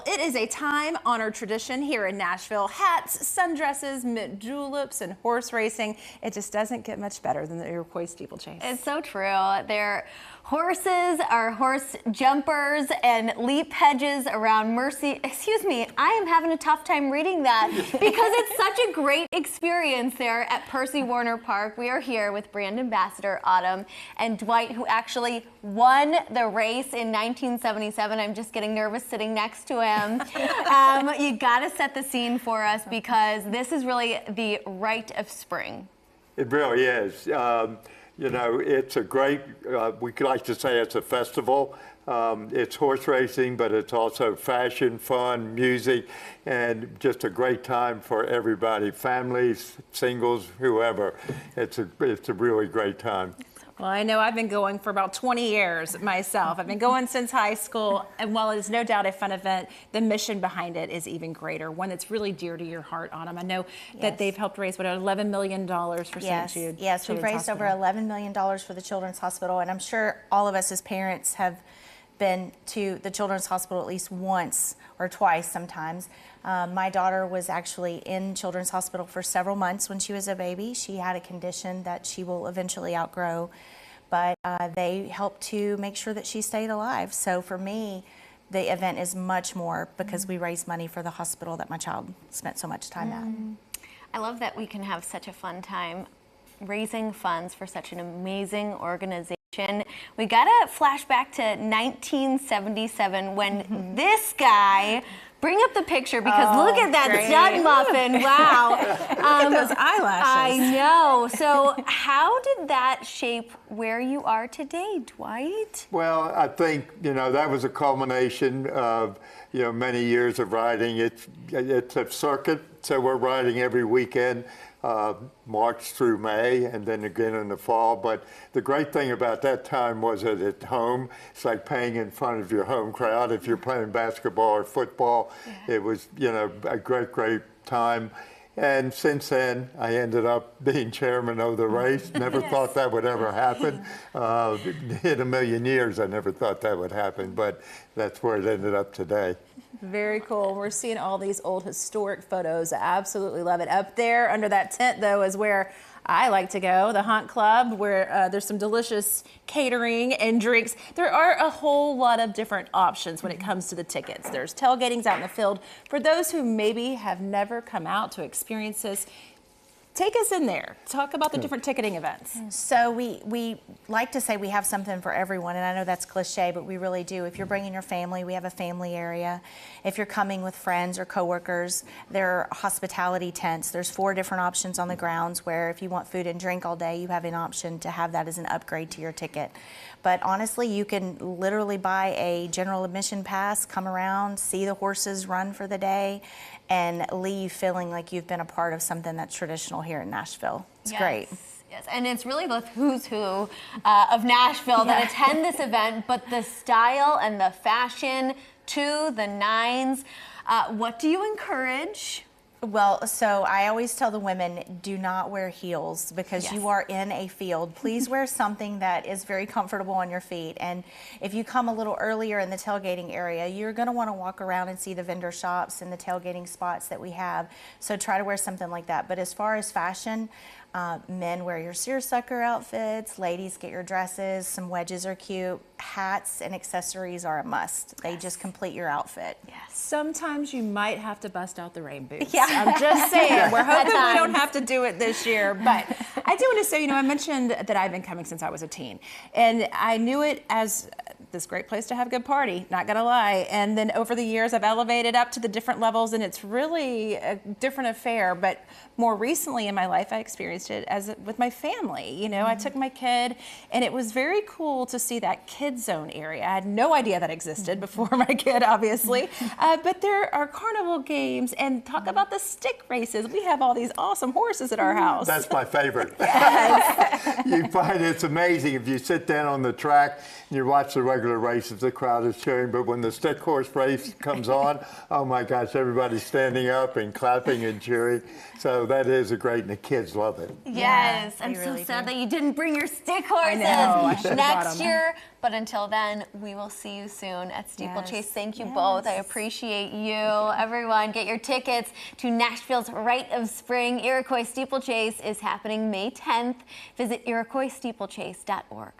It is a time-honored tradition here in Nashville. Hats, sundresses, mint juleps, and horse racing. It just doesn't get much better than the Iroquois Steeplechase. It's so true. Their horses are horse jumpers and leap hedges around Mercy. Excuse me, I am having a tough time reading that because it's such a great experience there at Percy Warner Park. We are here with brand ambassador Autumn and Dwight, who actually won the race in 1977. I'm just getting nervous sitting next to him. You got to set the scene for us because this is really the rite of spring. It really is. You know, it's a great, we like to say it's a festival. It's horse racing, but it's also fashion, fun, music, and just a great time for everybody, families, singles, whoever. It's a really great time. Well, I know I've been going for about 20 years myself. I've been going since high school, and while it is no doubt a fun event, the mission behind it is even greater, one that's really dear to your heart, Autumn. I know that they've helped raise, what, $11 million for St. Jude. Yes, we've raised over $11 million for the Children's Hospital, and I'm sure all of us as parents have been to the Children's Hospital at least once or twice sometimes. My daughter was actually in Children's Hospital for several months when she was a baby. She had a condition that she will eventually outgrow, but they helped to make sure that she stayed alive. So for me, the event is much more because we raise money for the hospital that my child spent so much time at. I love that we can have such a fun time raising funds for such an amazing organization. We gotta flash back to 1977 when this guy, bring up the picture because look at that stud muffin, wow. Look at those eyelashes. I know. So how did that shape where you are today, Dwight? Well, I think, you know, that was a culmination of, you know, many years of riding. It's a circuit, so we're riding every weekend. March through May, and then again in the fall. But the great thing about that time was that at home, it's like playing in front of your home crowd. If you're playing basketball or football, it was, you know, a great time. And since then, I ended up being chairman of the race. Never thought that would ever happen. In a million years, I never thought that would happen, but that's where it ended up today. Very cool. We're seeing all these old historic photos. I absolutely love it. Up there under that tent, though, is where I like to go, the Hunt Club, where there's some delicious catering and drinks. There are a whole lot of different options when it comes to the tickets. There's tailgatings out in the field. For those who maybe have never come out to experience this, take us in there. Talk about the different ticketing events. So we like to say we have something for everyone, and I know that's cliche, but we really do. If you're bringing your family, we have a family area. If you're coming with friends or coworkers, there are hospitality tents. There's 4 different options on the grounds where if you want food and drink all day, you have an option to have that as an upgrade to your ticket. But honestly, you can literally buy a general admission pass, come around, see the horses run for the day, and leave feeling like you've been a part of something that's traditional here in Nashville. It's great. Yes, and it's really the who's who of Nashville that attend this event, but the style and the fashion to the nines. What do you encourage? Well, so I always tell the women, do not wear heels because you are in a field. Please wear something that is very comfortable on your feet. And if you come a little earlier in the tailgating area, you're going to want to walk around and see the vendor shops and the tailgating spots that we have. So try to wear something like that. But as far as fashion, men wear your seersucker outfits, ladies get your dresses, some wedges are cute, hats and accessories are a must. They just complete your outfit. Sometimes you might have to bust out the rain boots. I'm just saying, we're hoping we don't have to do it this year, but I do want to say, you know, I mentioned that I've been coming since I was a teen, and I knew it as this great place to have a good party, not gonna lie. And then over the years, I've elevated up to the different levels, and it's really a different affair. But more recently in my life, I experienced it as with my family. You know, I took my kid, and it was very cool to see that kid zone area. I had no idea that existed before my kid, obviously. But there are carnival games, and talk about the stick races. We have all these awesome horses at our house. That's my favorite. You find it's amazing if you sit down on the track and you watch the regular races, the crowd is cheering, but when the stick horse race comes on, oh my gosh, everybody's standing up and clapping and cheering. So that is great, and the kids love it. Yes, Yeah, I'm they so really sad do. that you didn't bring your stick horses I should've brought next 'em. year. But until then, we will see you soon at Steeplechase. Yes. Thank you both. I appreciate you. Everyone, get your tickets to Nashville's Rite of Spring. Iroquois Steeplechase is happening May 10th. Visit iroquoissteeplechase.org.